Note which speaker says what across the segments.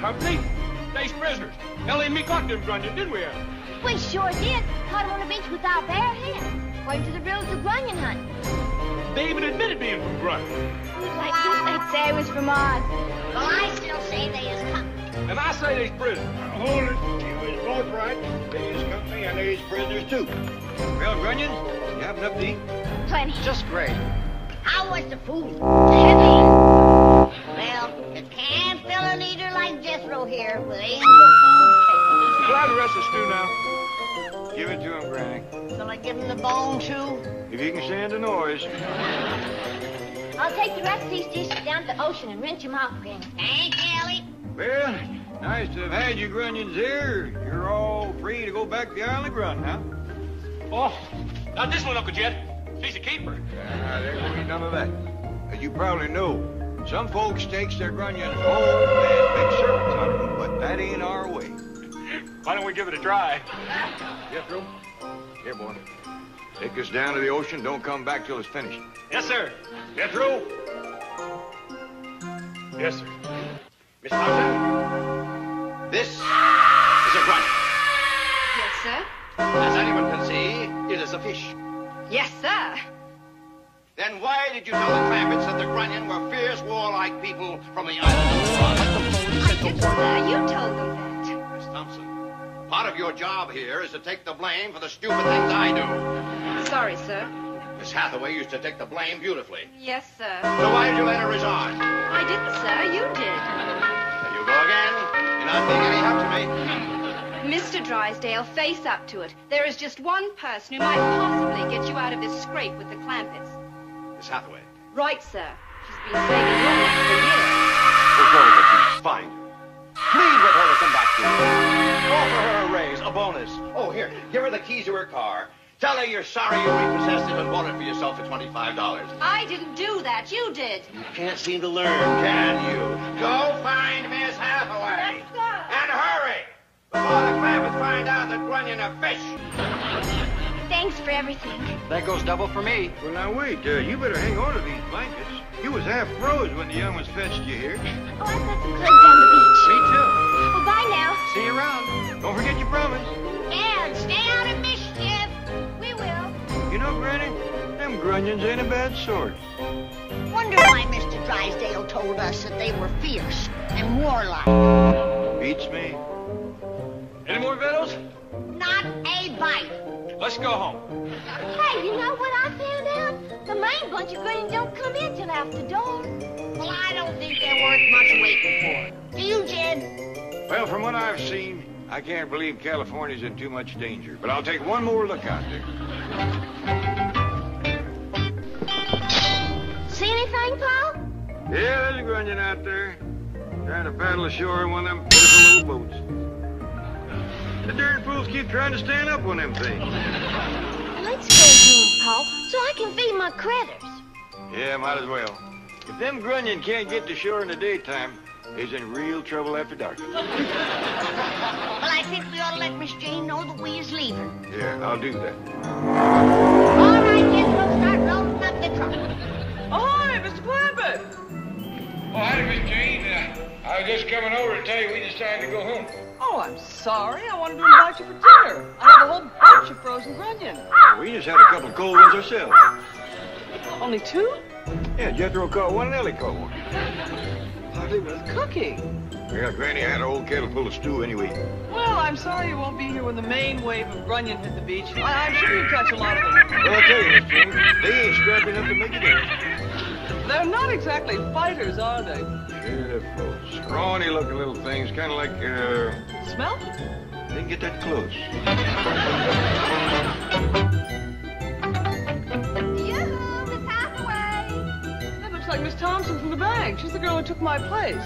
Speaker 1: company. They's prisoners. Ellie and me caught them grunions, didn't we, Ellie?
Speaker 2: We sure did. Caught him on the beach with our bare hands. According to the rules of grunion hunting.
Speaker 1: They even admitted being from Grunt.
Speaker 2: Like they'd say it was from Oz. Well, I still say they is company.
Speaker 1: And I say they's prisoners.
Speaker 3: Hold it. You is both right. They is company and they is prisoners, too.
Speaker 4: Well, grunions, you have enough to eat?
Speaker 2: Plenty.
Speaker 4: Just great.
Speaker 2: How was the food? Heavy. Well, you can't fill a leader like Jethro here with angel food cake.
Speaker 1: We'll have the rest of the stew now.
Speaker 4: Give it to him, Granny.
Speaker 2: Shall I give him the bone, too?
Speaker 4: If you can stand the noise.
Speaker 2: I'll take the rest of these dishes down to the ocean and rinse them off again. Thank you, Ellie.
Speaker 4: Well, nice to have had you grunions here. You're all free to go back to the Island of Grunt, huh?
Speaker 1: Oh, not this one, Uncle Jet. She's a keeper.
Speaker 4: There won't be none of that. As you probably know, some folks takes their grunions home and make servants out of them, but that ain't our way.
Speaker 1: Why don't we give it a try?
Speaker 4: Jethro, here, boy. Take this down to the ocean. Don't come back till it's finished.
Speaker 1: Yes, sir.
Speaker 4: Jethro?
Speaker 1: Yes, sir.
Speaker 3: Miss Thompson, this is a grunt.
Speaker 5: Yes, sir.
Speaker 3: As anyone can see, it is a fish.
Speaker 5: Yes, sir.
Speaker 3: Then why did you tell the Clampets that the grunion were fierce, warlike people from the island of Grunt?
Speaker 5: I didn't, sir. You told them that.
Speaker 3: Miss Thompson, part of your job here is to take the blame for the stupid things I do.
Speaker 5: Sorry, sir.
Speaker 3: Miss Hathaway used to take the blame beautifully.
Speaker 5: Yes, sir.
Speaker 3: So why did you let her resign?
Speaker 5: I didn't, sir. You did.
Speaker 3: There you go again. You're not being any help to me.
Speaker 5: Mr. Drysdale, face up to it. There is just one person who might possibly get you out of this scrape with the Clampets.
Speaker 3: Miss Hathaway.
Speaker 5: Right, sir. She's been saving money for years.
Speaker 3: We'll go with you. Find her. Plead with her to come back to you. Offer her a raise, a bonus. Oh, here, give her the keys to her car. Tell her you're sorry you repossessed it and bought it for yourself for $25.
Speaker 5: I didn't do that. You did.
Speaker 3: You can't seem to learn, can you? Go find Miss Hathaway.
Speaker 5: Yes, sir.
Speaker 3: And hurry, before the Clampets find out that grunion are fish.
Speaker 2: Thanks for everything.
Speaker 4: That goes double for me. Well, now, wait. You better hang on to these blankets. You was half froze when the young ones fetched you here.
Speaker 2: Oh, I've got some clothes down the beach.
Speaker 4: Me too.
Speaker 2: Oh, bye now.
Speaker 4: See you around. Don't forget your promise.
Speaker 2: Yeah, and stay out of mischief. We will.
Speaker 4: You know, Granny, them grunions ain't a bad sort.
Speaker 2: Wonder why Mr. Drysdale told us that they were fierce and warlike.
Speaker 4: Beats me.
Speaker 1: Any more victuals?
Speaker 2: Not a bite.
Speaker 1: Let's go home.
Speaker 2: Hey, you know what I found out? The main bunch of grunions don't come in till after dark. Well, I don't think they're worth much waiting for. Do you, Jed?
Speaker 4: Well, from what I've seen, I can't believe California's in too much danger. But I'll take one more look out there.
Speaker 2: See anything, Paul?
Speaker 4: Yeah, there's a grunion out there. Trying to paddle ashore in one of them pitiful little boats. The darn fools keep trying to stand up on them things.
Speaker 2: Let's go home, Paul, so I can feed my critters.
Speaker 4: Yeah, might as well. If them grunion can't get to shore in the daytime, he's in real trouble after dark.
Speaker 2: Well, I think we ought to let Miss Jane know that we is leaving.
Speaker 4: Yeah, I'll do that.
Speaker 2: All right, kids, we'll start rolling up the truck.
Speaker 6: Ahoy, Mr. Clampett!
Speaker 4: Oh, howdy, Miss Jane. I was just coming over to tell you we decided to go home.
Speaker 6: Oh, I'm sorry. I wanted to invite you for dinner. I have a whole bunch of frozen grunion.
Speaker 4: We just had a couple of cold ones ourselves.
Speaker 6: Only two?
Speaker 4: Yeah, Jethro caught one and Ellie caught one.
Speaker 6: Hardly worth cooking.
Speaker 4: Yeah, Granny had an old kettle full of stew anyway.
Speaker 6: Well, I'm sorry you won't be here when the main wave of grunion hit the beach. I'm sure you catch a lot of them.
Speaker 4: Well, I'll tell you, Miss Jane, they ain't strapped enough to make a difference.
Speaker 6: They're not exactly fighters, are they?
Speaker 4: Beautiful, scrawny-looking little things, kind of like,
Speaker 6: Smell?
Speaker 4: they can get that close.
Speaker 2: Yoo-hoo, Miss Hathaway.
Speaker 6: That looks like Miss Thompson from the bank. She's the girl who took my place.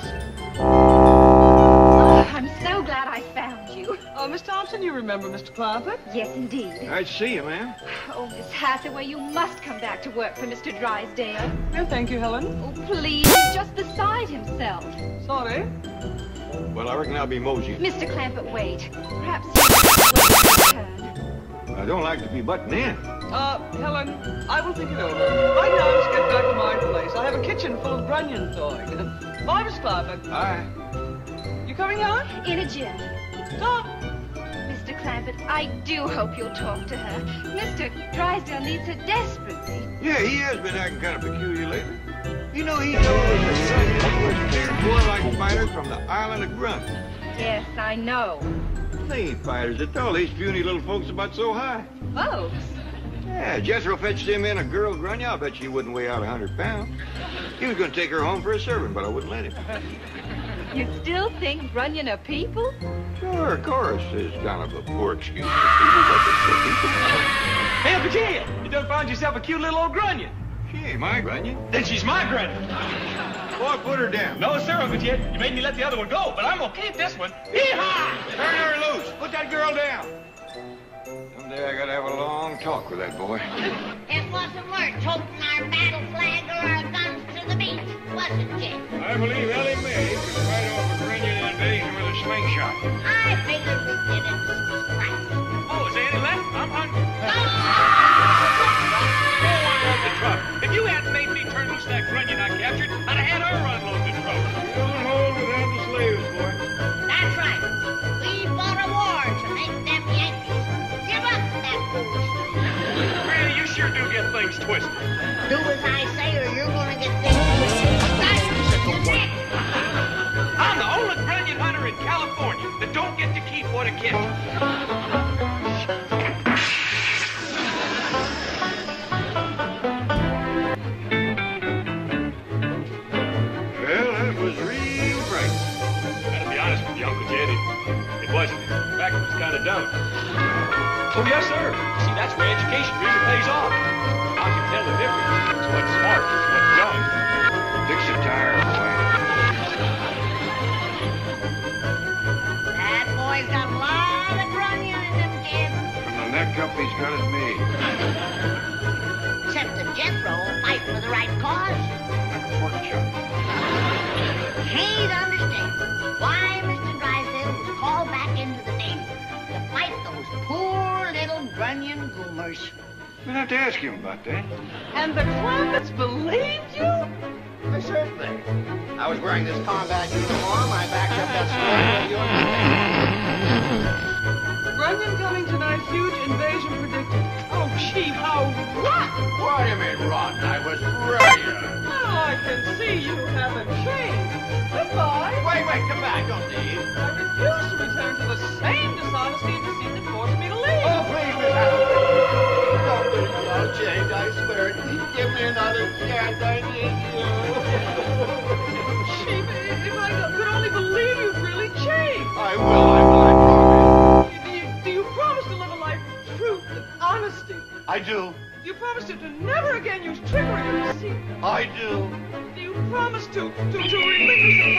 Speaker 5: Oh, I'm so glad I found you.
Speaker 6: Oh, Miss Thompson, you remember Mr. Clampett?
Speaker 5: Yes, indeed.
Speaker 4: Nice to see you, ma'am.
Speaker 5: Oh, Miss Hathaway, you must come back to work for Mr. Drysdale.
Speaker 6: No, thank you, Helen.
Speaker 5: Oh, please, he's just beside himself.
Speaker 6: Sorry.
Speaker 4: Well, I reckon I'll be moseying.
Speaker 5: Mr. Clampett, wait. Perhaps you will return.
Speaker 4: I don't like to be butting in.
Speaker 6: Helen, I will think it over. Right now, let's get back to my place. I have a kitchen full of grunion thawing. Bye, Miss Clampett.
Speaker 4: Bye.
Speaker 6: You going on?
Speaker 5: In a jiff.
Speaker 6: Talk.
Speaker 5: Mr. Clampett, I do hope you'll talk to her. Mr. Drysdale needs her desperately.
Speaker 4: Yeah, he has been acting kind of peculiar lately. You know, he told us that Sonny was a clear boy like fighter from the island of Grunt.
Speaker 5: Yes, I know.
Speaker 4: They ain't fighters at all. These puny little folks about so high.
Speaker 5: Folks?
Speaker 4: Yeah, Jethro fetched him in a girl Grunya. I'll bet she wouldn't weigh out 100 pounds. He was going to take her home for a servant, but I wouldn't let him.
Speaker 5: You still think Runyon are people?
Speaker 4: Sure, of course. It's kind of a poor excuse for people, but they're still people.
Speaker 1: Hey, Uncle Jed, you done found yourself a cute little old grunion.
Speaker 4: She ain't my Grunya.
Speaker 1: Then she's my grunion.
Speaker 4: Boy, put her down.
Speaker 1: No, sir, Uncle Jed. You made me let the other one go, but I'm gonna keep this one. Hee-haw!
Speaker 4: Turn her loose. Put that girl down. Someday I gotta have a long talk with that boy.
Speaker 2: It wasn't worth toting our battle flag or our guns to the beach, was it, Jed?
Speaker 4: I believe Ellie Mae could fight off a Grunion invasion with a slingshot.
Speaker 2: I figured we did it. Christ.
Speaker 1: Oh, is there any left? I'm hungry.
Speaker 2: Go on!
Speaker 1: Go unload the truck. If you hadn't made me turn loose that grunion I captured, I'd have had her unload the truck.
Speaker 4: You don't hold without the slaves, boy.
Speaker 2: That's right. We fought a war to make them Yankees give up that foolishness.
Speaker 1: Really, you sure do get things twisted.
Speaker 2: Do as I say or you're gonna get things twisted.
Speaker 1: I'm the only grunion hunter in California that don't get to keep what it gets.
Speaker 4: Well, that was real bright.
Speaker 1: Gotta be honest with you, Uncle Jed, it wasn't. In fact, it was kind of dumb. Oh, yes, sir. See, that's where education really pays off. I can tell the difference. It's what's smart, it's what's dumb.
Speaker 4: Fix the tire, boy.
Speaker 2: That boy's got a lot of grunion in him, Jed.
Speaker 4: From the neck up, he's got it made.
Speaker 2: Except that Jethro will fight for the right cause.
Speaker 4: Like a pork chop.
Speaker 2: Can't understand why Mr. Drysdale was called back into the Navy to fight those poor little grunion goomers.
Speaker 4: We'll have to ask him about that.
Speaker 6: And the Clampetts believed you?
Speaker 3: Why, certainly. I was wearing this combat uniform. I backed up that story with you and
Speaker 6: Runyon coming tonight, huge invasion predicted. Oh, gee, how rotten!
Speaker 3: What do you mean, rotten? I was brilliant.
Speaker 6: Oh, I can see you haven't changed. Goodbye.
Speaker 3: Wait, come back. Don't leave.
Speaker 6: I refuse to return to the same dishonesty and deceit that forced me to leave.
Speaker 3: Oh, please, Miss Hamilton. Don't leave me out, James. I swear it. Give me another chance. I need you.
Speaker 6: Chief, if I could only believe you've really changed.
Speaker 3: I promise.
Speaker 6: Do you promise to live a life of truth and honesty?
Speaker 3: I do.
Speaker 6: Do you promise to never again use trickery or deceit?
Speaker 3: I do.
Speaker 6: Do you promise to relinquish the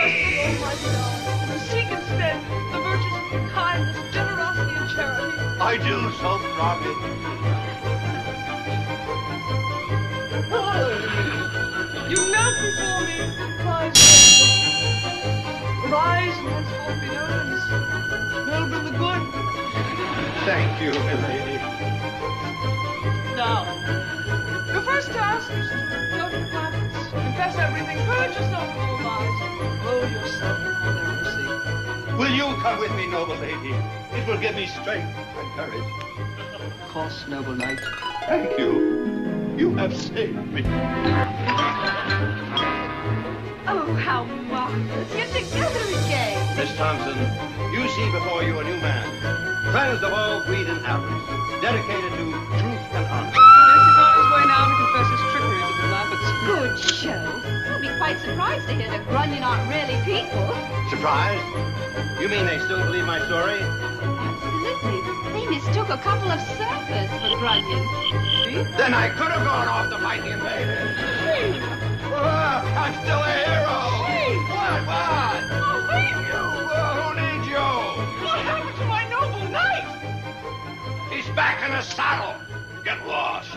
Speaker 6: quest of the Almighty God, to seek instead the virtues of kindness, generosity, and charity?
Speaker 3: I do, so promise.
Speaker 6: You knelt before me, rise and henceforth be known as Melvin the Good.
Speaker 3: Thank you, milady.
Speaker 6: Now, your first task is to go to the Clampetts, confess everything, purge yourself of all lies, roll yourself before their mercy.
Speaker 3: Will you come with me, noble lady? It will give me strength and courage.
Speaker 6: Of course, noble knight.
Speaker 3: Thank you. You have saved me.
Speaker 5: Oh, how marvelous. You're together again.
Speaker 3: Miss Thompson, you see before you a new man. Friends of all breed and avarice, dedicated to truth and honor.
Speaker 6: Yes, he's on his way now to confess his trickery to the Clampetts.
Speaker 5: Good show. I'll be quite surprised to hear that Grunion aren't really people.
Speaker 3: Surprised? You mean they still believe my story?
Speaker 5: Absolutely. They mistook a couple of surfers for Grunion.
Speaker 3: Then I could have gone off to fight the invaders. I'm still a hero. What?
Speaker 6: Oh, thank you.
Speaker 3: Who needs you?
Speaker 6: What happened to my noble knight?
Speaker 3: He's back in the saddle. Get lost.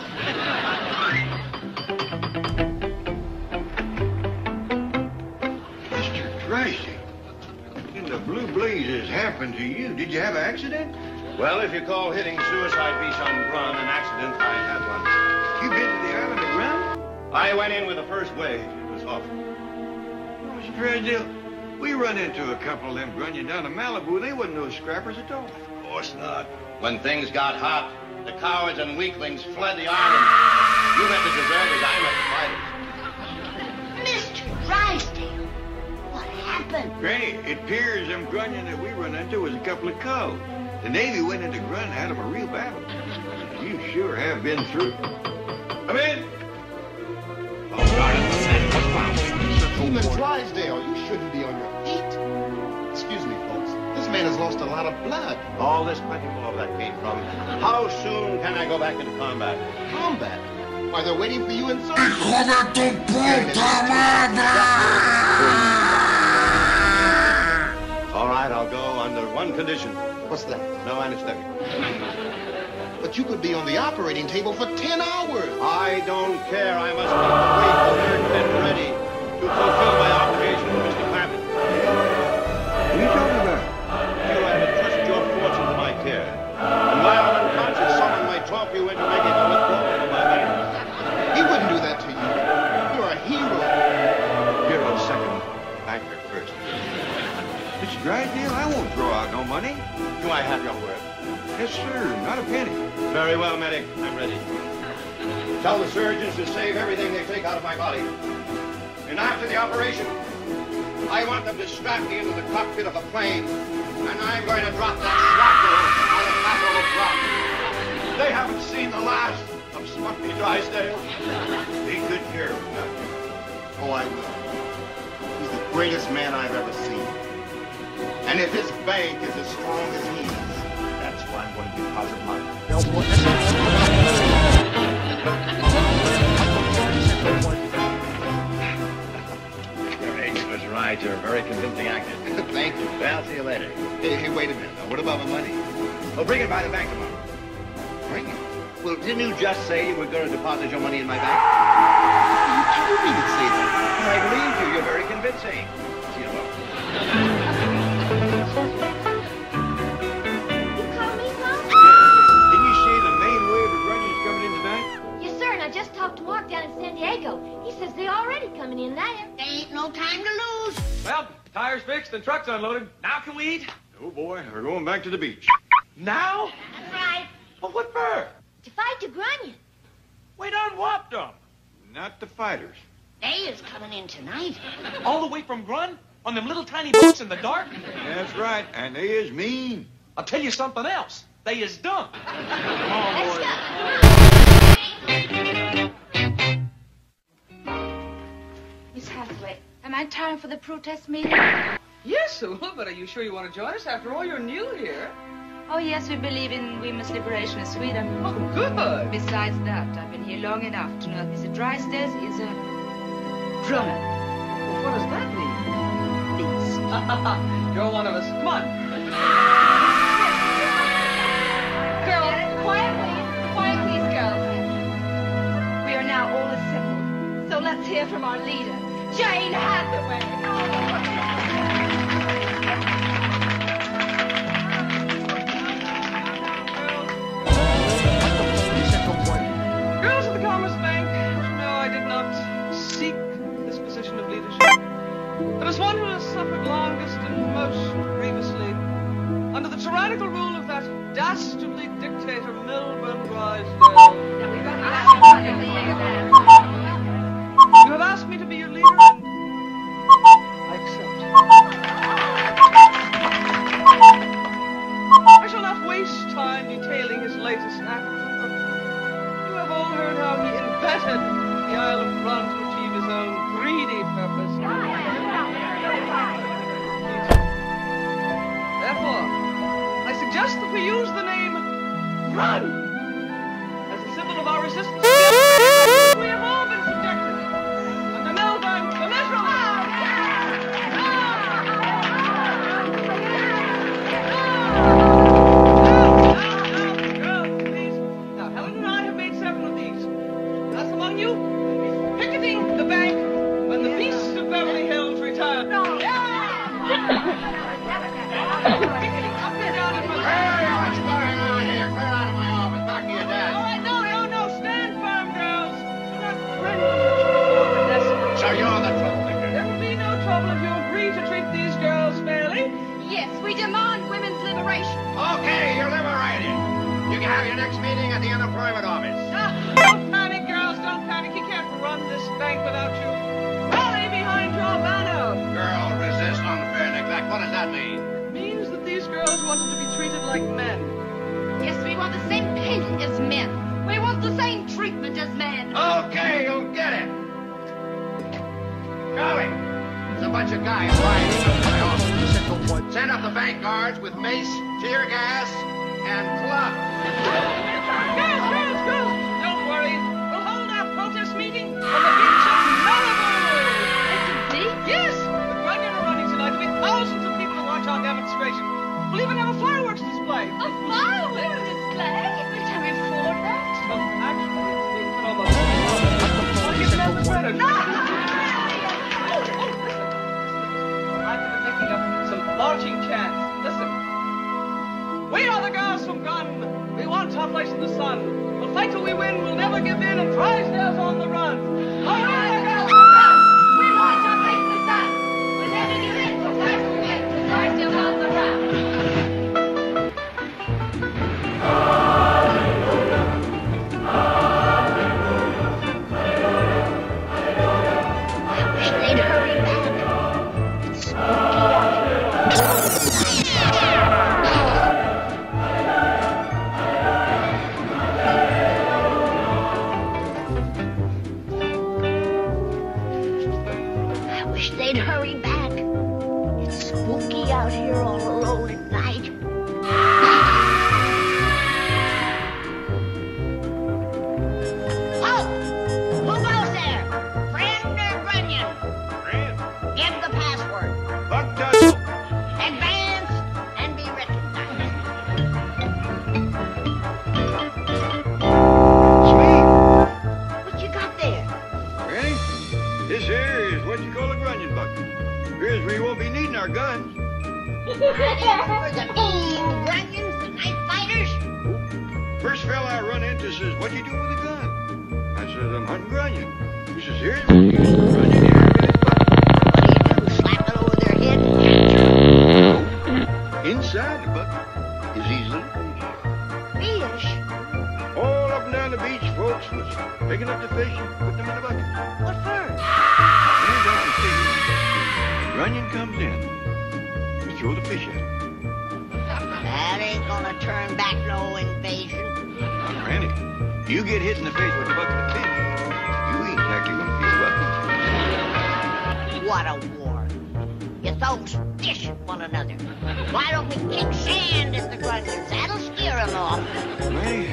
Speaker 4: Mr. Tracy, in the blue blazes happened to you? Did you have an accident?
Speaker 3: Well, if you call hitting Suicide Beach on Brun an accident, I had one.
Speaker 4: You been to the island of Rum?
Speaker 3: I went in with the first wave. It was awful.
Speaker 4: Oh, Mr. Drysdale, We run into a couple of them grunion down in Malibu. They wasn't no scrappers at all.
Speaker 3: Of course not. When things got hot, the cowards and weaklings fled the island. You met the deserters, I met the fighters.
Speaker 2: Mr. Drysdale, what happened?
Speaker 4: Granny, it appears them grunion that we run into was a couple of cows. The Navy went into Grun and had them a real battle. You sure have been through. Come in.
Speaker 1: Oh, God, it's the same. What's wrong?
Speaker 7: Seaman Drysdale, you shouldn't be on your feet. Excuse me, folks. This man has lost a lot of blood.
Speaker 3: All this plenty more of that came from. How soon can I go back into combat?
Speaker 7: Combat? Why, they're waiting for you in some...
Speaker 3: All right, I'll go under one condition.
Speaker 7: What's that?
Speaker 3: No anesthetic.
Speaker 7: But you could be on the operating table for 10 hours.
Speaker 3: I don't care. I must be awake, alert, and ready to fulfill my obligation to Mr. Clampett.
Speaker 4: What are you talking about?
Speaker 3: You have entrusted your fortune to my care. And while I'm unconscious, someone might talk you into making a withdrawal from my bank.
Speaker 7: He wouldn't do that to you. You're a hero.
Speaker 3: Hero second, banker first.
Speaker 4: Mr. Drysdale, I won't throw out no money.
Speaker 3: Do I have your word?
Speaker 4: Yes, sir. Not a penny.
Speaker 3: Very well, medic. I'm ready. Tell the surgeons to save everything they take out of my body. And after the operation, I want them to strap me into the cockpit of a plane, and I'm going to drop that shrapnel on a lateral drop. They haven't seen the last of Smuggly Drysdale.
Speaker 4: Take good care of him, Doctor.
Speaker 7: Oh, I will. He's the greatest man I've ever seen. And if his bank is as strong as he is, that's why I'm going to deposit mine.
Speaker 3: Your agent was right. You're a very convincing actor.
Speaker 7: Thank you.
Speaker 3: Well, see you later.
Speaker 7: Hey, wait a minute. Now, what about my money?
Speaker 3: Well, bring it by the bank tomorrow.
Speaker 7: Bring it.
Speaker 3: Well, didn't you just say you were going to deposit your money in my bank?
Speaker 7: You told me to say that.
Speaker 3: I believe you. You're very convincing. See you tomorrow.
Speaker 2: You call me, Mom?
Speaker 4: Didn't you say the main wave of grunion's coming in tonight?
Speaker 2: Yes, sir, and I just talked to Mark down in San Diego. He says they're already coming in there.
Speaker 8: There ain't no time to lose.
Speaker 1: Well, tires fixed and trucks unloaded. Now can we eat?
Speaker 4: Oh, boy. We're going back to the beach.
Speaker 1: Now?
Speaker 2: That's right.
Speaker 1: Well, what for?
Speaker 2: To fight the grunion.
Speaker 1: We done whopped them.
Speaker 4: Not the fighters.
Speaker 8: They is coming in tonight.
Speaker 1: All the way from Grun? On them little tiny boats in the dark?
Speaker 4: That's right. And they is mean.
Speaker 1: I'll tell you something else. They is dumb.
Speaker 4: Come on,
Speaker 2: Let's
Speaker 4: boys.
Speaker 2: go.
Speaker 5: Miss Hathaway, am I time for the protest meeting?
Speaker 6: Yes, well, but are you sure you want to join us? After all, you're new here.
Speaker 5: Oh, yes, we believe in women's liberation in Sweden.
Speaker 6: Oh, good.
Speaker 5: Besides that, I've been here long enough to know that Mr. Drysdale is a drummer.
Speaker 6: Well, what does that mean?
Speaker 5: Beast.
Speaker 6: You're one of us. Come on.
Speaker 5: Girls, quiet please, girls. We are now all assembled, so let's hear from our leader, Jane Hathaway.
Speaker 6: Girls of the Commerce Bank, no, I did not seek this position of leadership. But as one who has suffered longest and most grievously under the tyrannical rule of that dastardly dictator, Milburn Drysdale, you have asked me to be your leader, and I accept. I shall not waste time detailing his latest act. You have all heard how he invented the Isle of Grun to achieve his own greedy purpose. Therefore, I suggest that we use the name Grun as a symbol of our resistance to the we have all been subjected under Melbourne, the miserable. Girls, please. Now, Helen and I have made several of these. That's among you. Picketing the bank when the beasts of Beverly Hills retire. Picketing up and down in front of
Speaker 3: What's going on here? Clear out of my office. Back to your
Speaker 6: All
Speaker 3: desk.
Speaker 6: right, no. Stand firm, girls. Do not cringe.
Speaker 3: So you're the troublemaker.
Speaker 6: There will be no trouble if you agree to treat these
Speaker 3: meeting at the unemployment office.
Speaker 6: Don't panic, girls. Don't panic. He can't run this bank without you. Rally behind your banner.
Speaker 3: Girl, resist unfair neglect. What does that mean?
Speaker 6: It means that these girls wanted to be treated like men.
Speaker 2: Yes, we want the same pay as men. We want the same treatment as men.
Speaker 3: Okay, you'll get it. Charlie, there's a bunch of guys riding up to my office. Send up the bank guards with mace, tear gas, and clubs.
Speaker 6: Girls. Don't worry. We'll hold our protest meeting on the beach of Malibu. Yes, the Runyon are running tonight. There'll be thousands of people to watch our demonstration. We'll even have a fireworks display.
Speaker 2: A fireworks display? Every time we afford that.
Speaker 6: Well, actually, it's being put on the Want to get the better? No! I've been thinking of some marching chants. Listen. We are the girls from Gun. We want our place in the sun. We'll fight till we win. We'll never give in. And Drysdale's on the run. All right, the girls from Gun.
Speaker 2: We want our place in the sun. We'll never give in. We'll fight till we win. Drysdale's on the run.
Speaker 8: They'd hurry back. It's spooky out I wish they'd hurry back. It's spooky out here all alone at night. Oh! Who goes there? Friend or Runyon?
Speaker 3: Friend.
Speaker 8: Give the password.
Speaker 3: Buck Tussle.
Speaker 8: Advance and be recognized.
Speaker 4: Sweet.
Speaker 8: What you got there?
Speaker 4: Ready? This here is what you call a grunion bucket. Appears we won't be needing our guns.
Speaker 8: For the mean Runyons, the night fighters?
Speaker 4: First fella I run into says, what you do with a gun? I says, I'm hunting grunion. He says, here's what you use for grunion here in this bucket.
Speaker 8: What do? Slap it over their head and capture
Speaker 4: Inside the bucket is these little fish.
Speaker 8: them? Fish?
Speaker 4: All up and down the beach, folks was picking up the fish and putting them in the bucket.
Speaker 8: What for?
Speaker 4: As I can see, the grunion comes in, we throw the fish at him.
Speaker 8: That ain't gonna turn back no invasion.
Speaker 4: Now, Granny, you get hit in the face with a bucket of fish, you ain't exactly gonna feel welcome.
Speaker 8: What a war. You thugs fish at one another. Why don't we kick sand at the Runyons? That'll scare them off.
Speaker 4: Granny,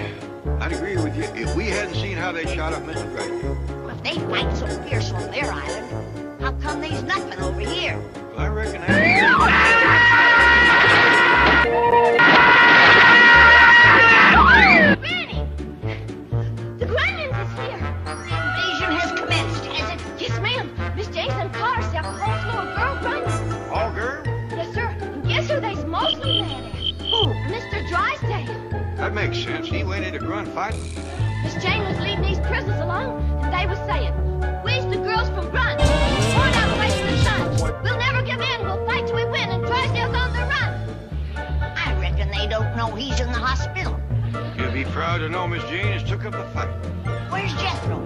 Speaker 4: I'd agree with you if we hadn't seen how they shot up Mr. Drysdale.
Speaker 8: If they fight so fierce on their island, how come there's nothing over here?
Speaker 4: Well, I reckon that...
Speaker 2: Granny! The Grunyons is here.
Speaker 8: The invasion has commenced, has it?
Speaker 2: Yes, ma'am. Miss Jason caught herself a whole slew of girl Grunyons.
Speaker 4: All girl?
Speaker 2: Yes, sir. And guess who they's mostly mad at? Who? Mr. Drysdale.
Speaker 4: That makes sense. He went into grunt fighting.
Speaker 2: Miss Jane was leading these prisoners along, and they was saying, "Where's the girls from Grunt? Point out place in the sun. We'll never give in. We'll fight till we win, and Drysdale's on the run."
Speaker 8: I reckon they don't know he's in the hospital.
Speaker 4: You'll be proud to know Miss Jane has took up the fight.
Speaker 8: Where's Jethro? I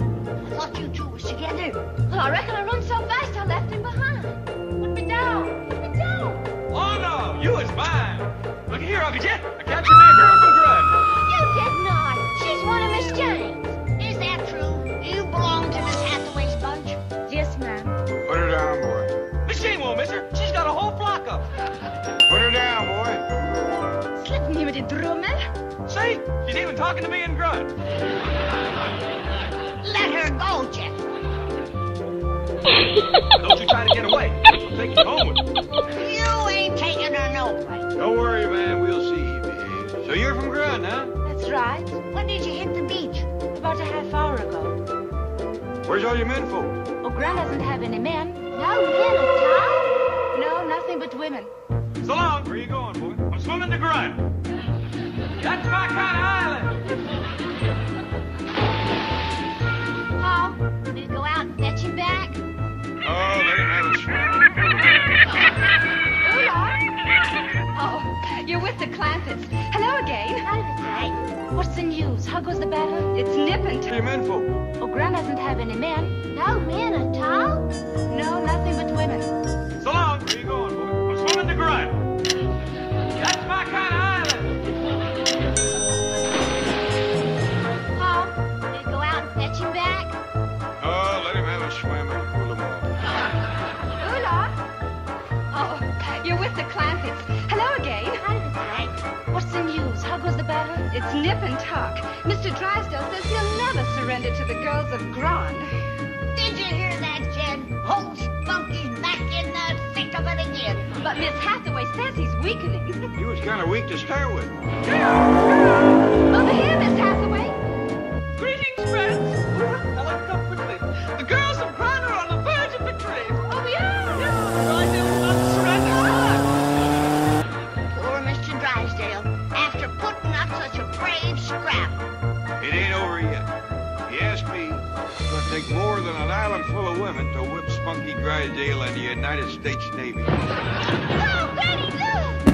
Speaker 8: thought you two was together.
Speaker 2: Well, I reckon I run so fast I left him behind. Put me down. Put me down.
Speaker 1: Oh, no, you is mine. Look here, Uncle Jet. I captured me a girl from Grud.
Speaker 2: You did not. She's one of Miss Jane's.
Speaker 8: Is that true? Do you belong to Miss Hathaway's bunch?
Speaker 2: Yes, ma'am.
Speaker 4: Put her down, boy.
Speaker 1: Miss Jane won't miss her. She's got a whole flock of them.
Speaker 4: Put her down, boy.
Speaker 2: Slipp me med din drömmel.
Speaker 1: See? She's even talking to me in Grud.
Speaker 8: Let her go, Jethro.
Speaker 1: Don't you try to get away. I'll take you home with me.
Speaker 8: You ain't taking her no place.
Speaker 4: Don't worry, man. We'll see you behave. So you're from Grud, huh?
Speaker 2: That's right.
Speaker 8: When did you hit the beach?
Speaker 2: About a half hour ago.
Speaker 4: Where's all your men folk?
Speaker 2: Oh, Gran doesn't have any men. No men at all? No, nothing but women.
Speaker 1: So long. Where you going, boy? I'm swimming to Grud. That's my kind of island.
Speaker 2: Paul, want me to go out and fetch him back?
Speaker 4: Oh, let him have a swim.
Speaker 5: Oh, you're with the Clampets. Hello again.
Speaker 2: Hi.
Speaker 5: What's the news? How goes the battle? It's nipping.
Speaker 4: What are your men for?
Speaker 5: Oh, Gran doesn't have any men.
Speaker 2: No men at all?
Speaker 5: No, nothing but women.
Speaker 1: So long. Where you going, boy? I'm swimming the grunt. That's my kind of island.
Speaker 2: Paul, did you go out and fetch him back?
Speaker 4: Oh, let him have a swim and cool him off.
Speaker 5: Hola. Oh, you're with the Clampets. Hello again.
Speaker 2: Hi, Miss Frank.
Speaker 5: What's the news? How goes the battle? It's nip and tuck. Mr. Drysdale says he'll never surrender to the girls of Gran.
Speaker 8: Did you hear that, Jed? Old Spunky's back in the thick of it again.
Speaker 5: But Miss Hathaway says he's weakening.
Speaker 4: He was kind of weak to start with.
Speaker 5: Over here, Miss Hathaway.
Speaker 6: Greetings, friends. Helen, come quickly. The girls of Gran are on the verge of victory.
Speaker 5: Oh, we are.
Speaker 6: Drysdale will not surrender.
Speaker 8: Poor Mr. Drysdale, after putting up such a brave scrap.
Speaker 4: It ain't over yet. You ask me, it's going to take more than an island full of women to whip Spunky Drysdale and the United States Navy.
Speaker 2: Oh, Granny, look!